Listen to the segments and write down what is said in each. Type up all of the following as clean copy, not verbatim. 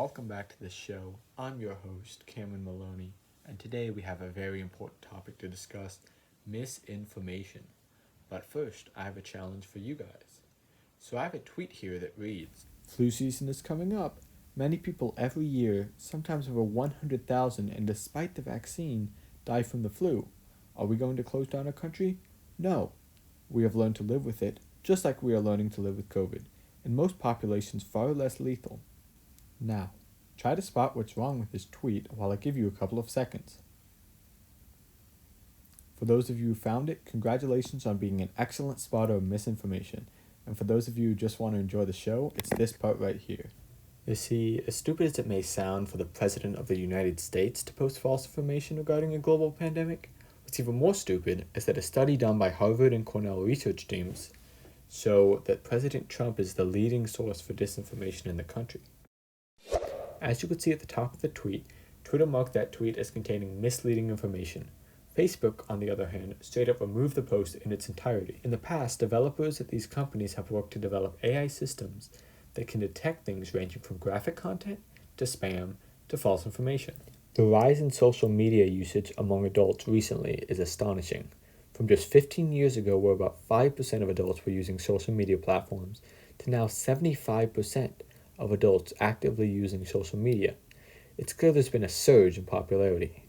welcome back to the show. I'm your host, Cameron Maloney, and today we have a very important topic to discuss: misinformation. But first, I have a challenge for you guys. So I have a tweet here that reads: Flu season is coming up. Many people every year, sometimes over 100,000, and despite the vaccine, die from the flu. Are we going to close down our country? No. We have learned to live with it, just like we are learning to live with COVID, and most populations far less lethal. Now, try to spot what's wrong with this tweet while I give you a couple of seconds. For those of you who found it, congratulations on being an excellent spotter of misinformation. And for those of you who just want to enjoy the show, it's this part right here. You see, as stupid as it may sound for the President of the United States to post false information regarding a global pandemic, what's even more stupid is that a study done by Harvard and Cornell research teams show that President Trump is the leading source for disinformation in the country. As you can see at the top of the tweet, Twitter marked that tweet as containing misleading information. Facebook, on the other hand, straight up removed the post in its entirety. In the past, developers at these companies have worked to develop AI systems that can detect things ranging from graphic content to spam to false information. The rise in social media usage among adults recently is astonishing. From just 15 years ago, where about 5% of adults were using social media platforms, to now 75% of adults actively using social media. It's clear there's been a surge in popularity.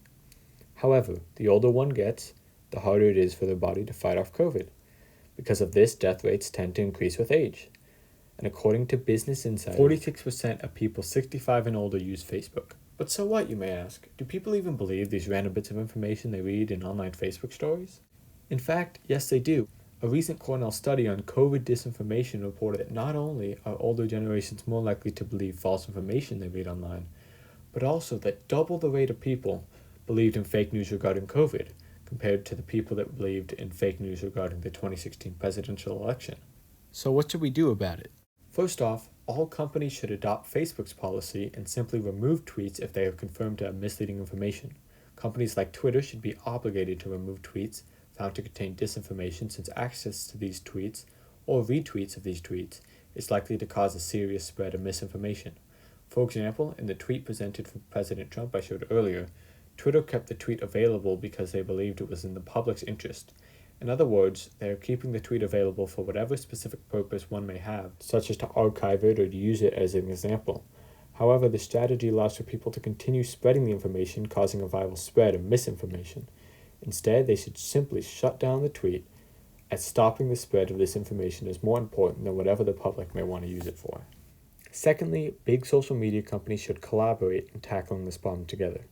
However, the older one gets, the harder it is for their body to fight off COVID. Because of this, death rates tend to increase with age. And according to Business Insider, 46% of people 65 and older use Facebook. But so what, you may ask? Do people even believe these random bits of information they read in online Facebook stories? In fact, yes they do. A recent Cornell study on COVID disinformation reported that not only are older generations more likely to believe false information they read online, but also that double the rate of people believed in fake news regarding COVID compared to the people that believed in fake news regarding the 2016 presidential election. So what should we do about it? First off, all companies should adopt Facebook's policy and simply remove tweets if they are confirmed to have misleading information. Companies like Twitter should be obligated to remove tweets found to contain disinformation, since access to these tweets or retweets of these tweets is likely to cause a serious spread of misinformation. For example, in the tweet presented from President Trump I showed earlier, Twitter kept the tweet available because they believed it was in the public's interest. In other words, they are keeping the tweet available for whatever specific purpose one may have, such as to archive it or to use it as an example. However, the strategy allows for people to continue spreading the information, causing a viral spread of misinformation. Instead, they should simply shut down the tweet, as stopping the spread of this information is more important than whatever the public may want to use it for. Secondly, big social media companies should collaborate in tackling this problem together.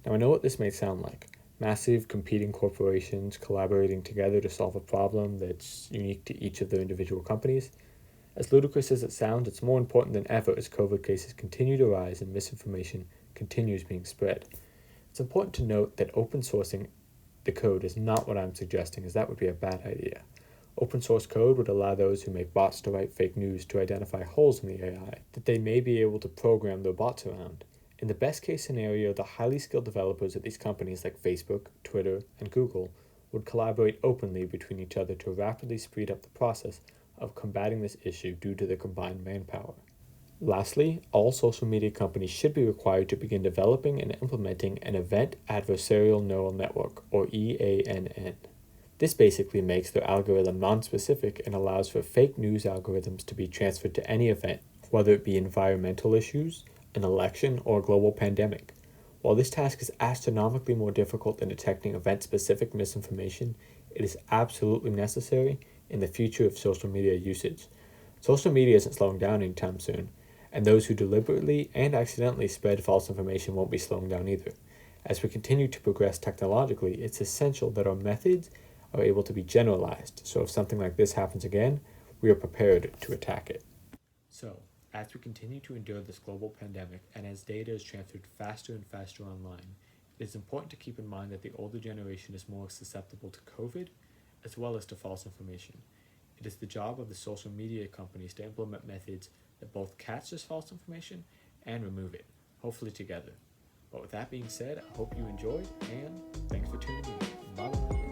Now, I know what this may sound like. Massive competing corporations collaborating together to solve a problem that's unique to each of their individual companies. As ludicrous as it sounds, it's more important than ever as COVID cases continue to rise and misinformation continues being spread. It's important to note that open sourcing the code is not what I'm suggesting, as that would be a bad idea. Open source code would allow those who make bots to write fake news to identify holes in the AI that they may be able to program their bots around. In the best case scenario, the highly skilled developers at these companies like Facebook, Twitter, and Google would collaborate openly between each other to rapidly speed up the process of combating this issue due to their combined manpower. Lastly, all social media companies should be required to begin developing and implementing an Event Adversarial Neural Network, or EANN. This basically makes their algorithm non-specific and allows for fake news algorithms to be transferred to any event, whether it be environmental issues, an election, or a global pandemic. While this task is astronomically more difficult than detecting event-specific misinformation, it is absolutely necessary in the future of social media usage. Social media isn't slowing down anytime soon, and those who deliberately and accidentally spread false information won't be slowing down either. As we continue to progress technologically, it's essential that our methods are able to be generalized, so if something like this happens again, we are prepared to attack it. So, as we continue to endure this global pandemic and as data is transferred faster and faster online, it is important to keep in mind that the older generation is more susceptible to COVID as well as to false information. It is the job of the social media companies to implement methods that both catch this false information and remove it, hopefully together. But with that being said, I hope you enjoyed, and thanks for tuning in. Bye-bye.